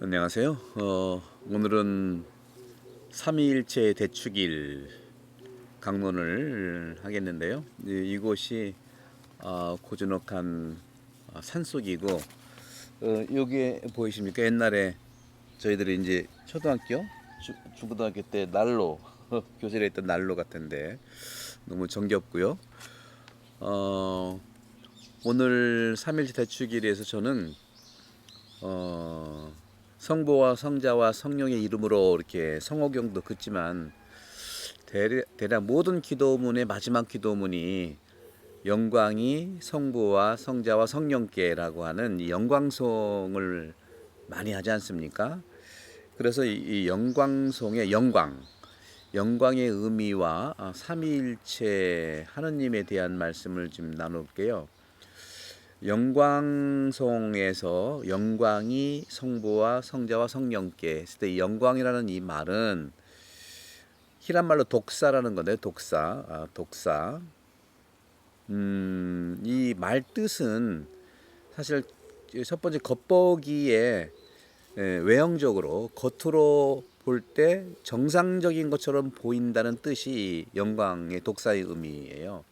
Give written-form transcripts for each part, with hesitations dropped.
안녕하세요. 오늘은 삼위일체 대축일 강론을 하겠는데요. 이곳이 고즈넉한 산속이고, 여기에 보이십니까? 옛날에 저희들이 이제 초등학교, 중고등학교 때 난로 교실에 있던 난로 같은데 너무 정겹고요. 오늘 삼위일체 대축일에서 저는 성부와 성자와 성령의 이름으로 이렇게 성호경도 긋지만 대략 모든 기도문의 마지막 기도문이 영광이 성부와 성자와 성령께라고 하는 이 영광송을 많이 하지 않습니까? 그래서 이 영광송의 영광의 의미와 삼위일체 하느님에 대한 말씀을 좀 나눌게요. 영광송에서 영광이 성부와 성자와 성령께 했을 때 영광이라는 이 말은 히란 말로 독사라는 건데 독사. 이 말 뜻은 사실 첫 번째 겉보기에 외형적으로 겉으로 볼 때 정상적인 것처럼 보인다는 뜻이 영광의 독사의 의미예요.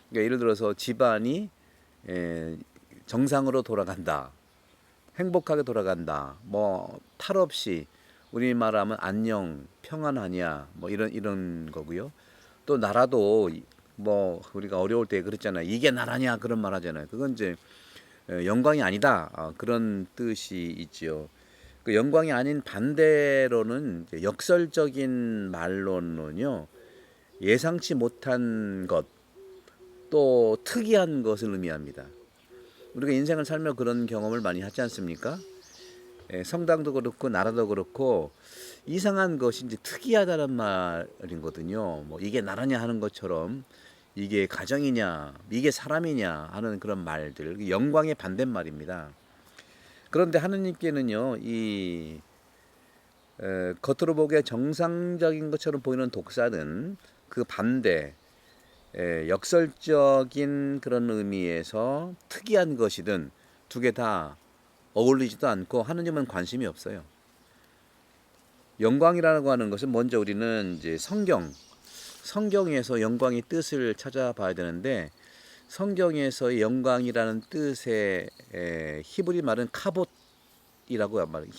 그러니까 예를 들어서 집안이 정상으로 돌아간다, 행복하게 돌아간다, 뭐 탈 없이 우리 말하면 안녕, 평안하냐, 뭐 이런 거고요. 또 나라도 뭐 우리가 어려울 때 그랬잖아요. 이게 나라냐 그런 말 하잖아요. 그건 이제 영광이 아니다, 그런 뜻이 있지요. 그 영광이 아닌 반대로는 이제 역설적인 말로는요, 예상치 못한 것, 또 특이한 것을 의미합니다. 우리가 인생을 살며 그런 경험을 많이 하지 않습니까? 성당도 그렇고 나라도 그렇고 이상한 것이 이제 특이하다는 말이거든요. 뭐 이게 나라냐 하는 것처럼 이게 가정이냐, 이게 사람이냐 하는 그런 말들, 영광의 반대말입니다. 그런데 하느님께는요, 이 겉으로 보기에 정상적인 것처럼 보이는 독사는 그 반대, 역설적인 그런 의미에서 특이한 것이든 두 개 다 어울리지도 않고 하느님은 관심이 없어요. 영광이라고 하는 것은 먼저 우리는 이제 성경에서 영광의 뜻을 찾아봐야 되는데, 성경에서의 영광이라는 뜻의 히브리 말은 카봇이라고 말해요.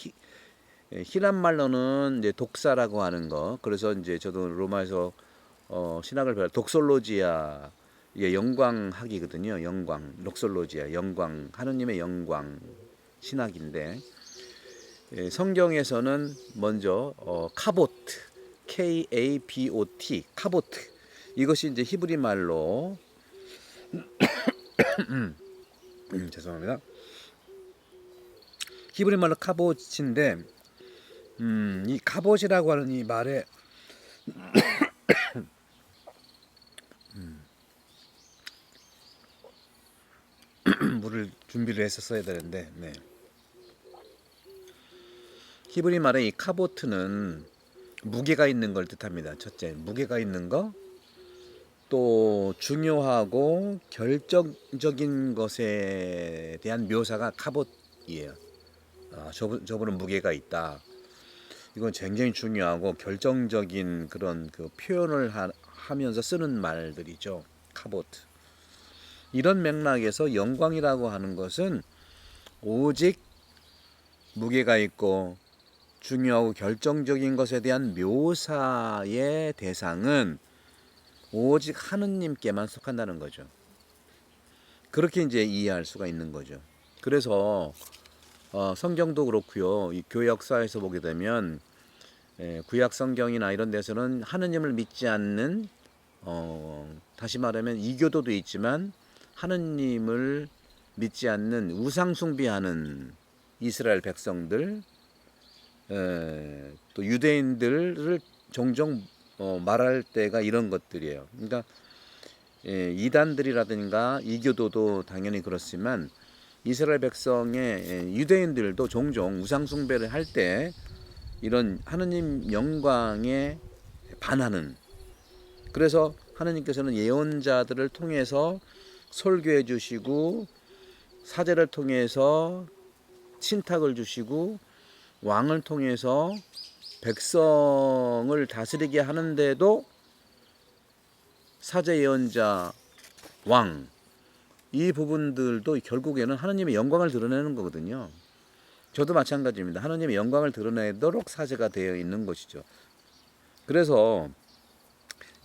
히란 말로는 이제 독사라고 하는 거. 그래서 이제 저도 로마에서 신학을 배울 독솔로지아, 이게 영광학이거든요. 록솔로지아, 영광, 하느님의 영광 신학인데, 성경에서는 먼저 카보트, KABOT, 카보트, 이것이 이제 히브리 말로 죄송합니다. 히브리 말로 카봇인데, 이 카봇이라고 하는 이 말에 물을 준비를 했었어야 되는데, 네. 히브리 말의 이 카보트는 무게가 있는 걸 뜻합니다. 첫째, 무게가 있는 거. 또 중요하고 결정적인 것에 대한 묘사가 카봇이에요. 저분은 무게가 있다. 이건 굉장히 중요하고 결정적인 그런 그 표현을 하면서 쓰는 말들이죠. 카보트. 이런 맥락에서 영광이라고 하는 것은 오직 무게가 있고 중요하고 결정적인 것에 대한 묘사의 대상은 오직 하느님께만 속한다는 거죠. 그렇게 이제 이해할 수가 있는 거죠. 그래서 성경도 그렇고요. 이 교회 역사에서 보게 되면 구약 성경이나 이런 데서는 하느님을 믿지 않는, 다시 말하면 이교도도 있지만 하느님을 믿지 않는 우상 숭배하는 이스라엘 백성들, 또 유대인들을 종종 말할 때가 이런 것들이에요. 그러니까 이단들이라든가 이교도도 당연히 그렇지만 이스라엘 백성의 유대인들도 종종 우상 숭배를 할 때 이런 하느님 영광에 반하는, 그래서 하느님께서는 예언자들을 통해서 설교해 주시고 사제를 통해서 신탁을 주시고 왕을 통해서 백성을 다스리게 하는데도 사제 예언자 왕 이 부분들도 결국에는 하느님의 영광을 드러내는 거거든요. 저도 마찬가지입니다. 하느님의 영광을 드러내도록 사제가 되어 있는 것이죠. 그래서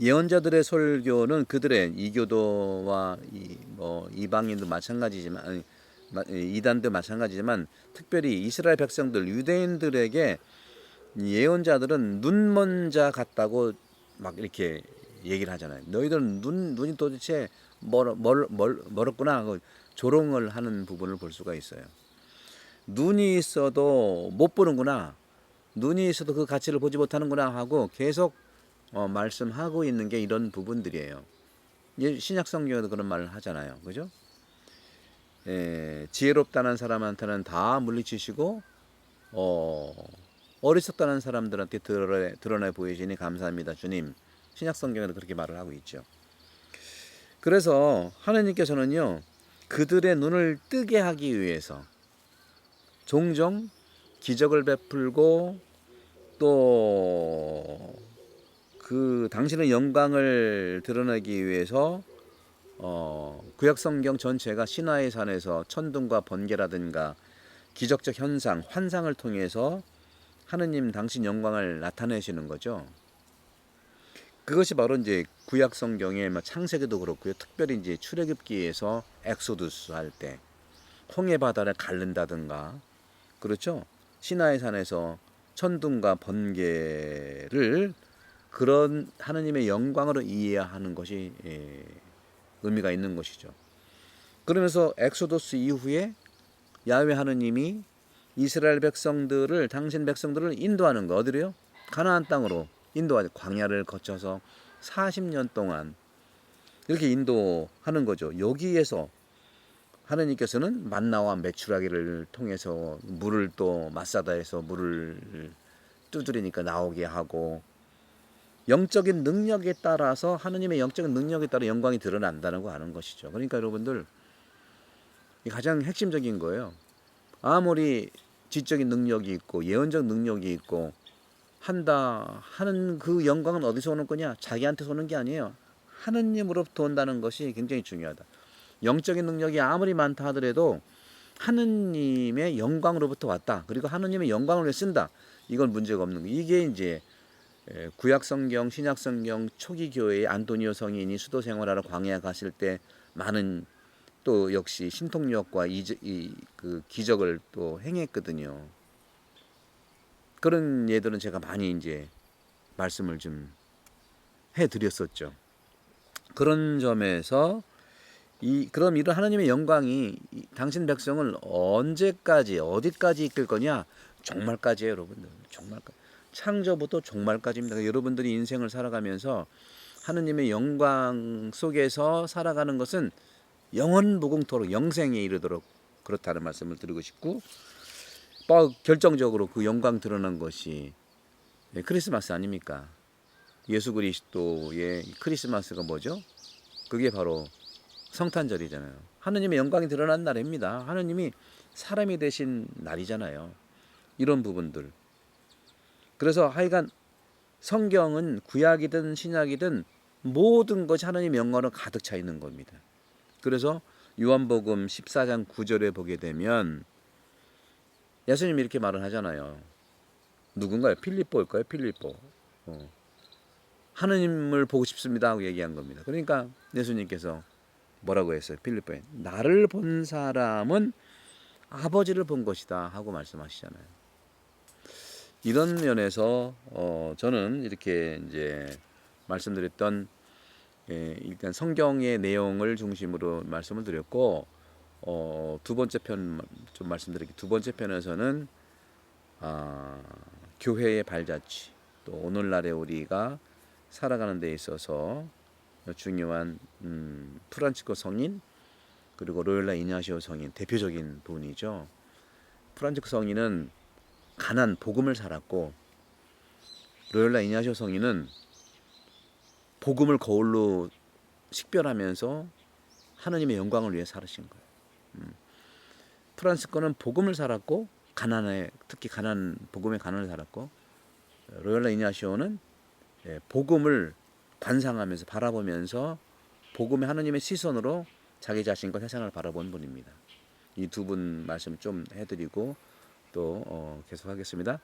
예언자들의 설교는 그들의 이교도와 이방인도 마찬가지지만 이단도 마찬가지지만 특별히 이스라엘 백성들 유대인들에게 예언자들은 눈먼 자 같다고 막 이렇게 얘기를 하잖아요. 너희들은 눈이 도대체 멀었구나 하고 조롱을 하는 부분을 볼 수가 있어요. 눈이 있어도 못 보는구나. 눈이 있어도 그 가치를 보지 못하는구나 하고 계속 말씀하고 있는 게 이런 부분들이에요. 신약 성경에도 그런 말을 하잖아요. 그죠? 지혜롭다는 사람한테는 다 물리치시고 어리석다는 사람들한테 드러내 보이시니 감사합니다. 주님. 신약 성경에도 그렇게 말을 하고 있죠. 그래서 하나님께서는요. 그들의 눈을 뜨게 하기 위해서 종종 기적을 베풀고 또 그 당신의 영광을 드러내기 위해서 구약 성경 전체가 시나이 산에서 천둥과 번개라든가 기적적 현상, 환상을 통해서 하느님 당신 영광을 나타내시는 거죠. 그것이 바로 이제 구약 성경의 창세기도 그렇고요. 특별히 이제 출애굽기에서 엑소두스 할 때 홍해 바다를 가른다든가 그렇죠. 시나이 산에서 천둥과 번개를 그런 하느님의 영광으로 이해하는 것이 의미가 있는 것이죠. 그러면서 엑소더스 이후에 야훼 하느님이 이스라엘 백성들을 당신 백성들을 인도하는 거 어디로요? 가나안 땅으로 인도하죠. 광야를 거쳐서 40년 동안 이렇게 인도하는 거죠. 여기에서 하느님께서는 만나와 메추라기를 통해서 물을 또 마사다에서 물을 두드리니까 나오게 하고 영적인 능력에 따라서 하느님의 영적인 능력에 따라 영광이 드러난다는 거 아는 것이죠. 그러니까 여러분들 가장 핵심적인 거예요. 아무리 지적인 능력이 있고 예언적 능력이 있고 한다 하는 그 영광은 어디서 오는 거냐? 자기한테서 오는 게 아니에요. 하느님으로부터 온다는 것이 굉장히 중요하다. 영적인 능력이 아무리 많다 하더라도 하느님의 영광으로부터 왔다. 그리고 하느님의 영광을 위해 쓴다. 이건 문제가 없는 거예요. 이게 이제 구약 성경, 신약 성경 초기 교회의 안토니오 성인이 수도 생활하러 광야 갔을 때 많은 또 역시 신통력과 그 기적을 또 행했거든요. 그런 예들은 제가 많이 이제 말씀을 좀 해드렸었죠. 그런 점에서 그럼 이런 하나님의 영광이 당신 백성을 언제까지 어디까지 이끌 거냐? 종말까지예요, 여러분들. 종말까지. 창조부터 종말까지입니다. 여러분들이 인생을 살아가면서 하느님의 영광 속에서 살아가는 것은 영원 무궁토록 영생에 이르도록 그렇다는 말씀을 드리고 싶고 결정적으로 그 영광 드러난 것이 크리스마스 아닙니까? 예수 그리스도의 크리스마스가 뭐죠? 그게 바로 성탄절이잖아요. 하느님의 영광이 드러난 날입니다. 하느님이 사람이 되신 날이잖아요. 이런 부분들. 그래서 하여간 성경은 구약이든 신약이든 모든 것이 하나님의 영광으로 가득 차 있는 겁니다. 그래서 요한복음 14장 9절에 보게 되면 예수님이 이렇게 말을 하잖아요. 누군가요? 필립보일까요? 필립보. 하느님을 보고 싶습니다 하고 얘기한 겁니다. 그러니까 예수님께서 뭐라고 했어요? 필립보에 나를 본 사람은 아버지를 본 것이다 하고 말씀하시잖아요. 이런 면에서 저는 이렇게 이제 말씀드렸던 일단 성경의 내용을 중심으로 말씀을 드렸고 두 번째 편 좀 말씀드릴게요. 두 번째 편에서는 교회의 발자취 또 오늘날의 우리가 살아가는 데 있어서 중요한 프란치스코 성인 그리고 로열라 이냐시오 성인 대표적인 분이죠. 프란치스코 성인은 가난 복음을 살았고 로열라 이냐시오 성인은 복음을 거울로 식별하면서 하느님의 영광을 위해 살으신 거예요. 프란치스코는 복음을 살았고 가난에 특히 가난 복음의 가난을 살았고 로열라 이냐시오는 복음을 관상하면서 바라보면서 복음의 하느님의 시선으로 자기 자신과 세상을 바라본 분입니다. 이 두 분 말씀 좀 해드리고 또 계속하겠습니다.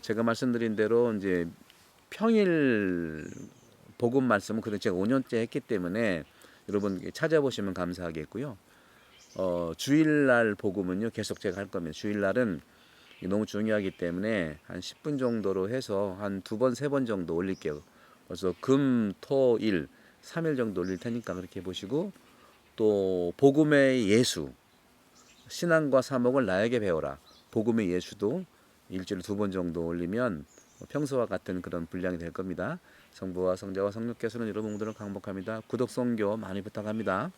제가 말씀드린 대로 이제 평일 복음 말씀은 그래도 제가 5년째 했기 때문에 여러분 찾아보시면 감사하겠고요. 주일날 복음은요 계속 제가 할 겁니다. 주일날은 너무 중요하기 때문에 한 10분 정도로 해서 한 2번, 3번 정도 올릴게요. 그래서 금, 토, 일 3일 정도 올릴 테니까 그렇게 보시고 또 복음의 예수 신앙과 사목을 나에게 배워라. 복음의 예수도 일주일에 2번 정도 올리면 평소와 같은 그런 분량이 될 겁니다. 성부와 성자와 성령께서는 여러분 모두를 강복합니다. 구독, 성교 많이 부탁합니다.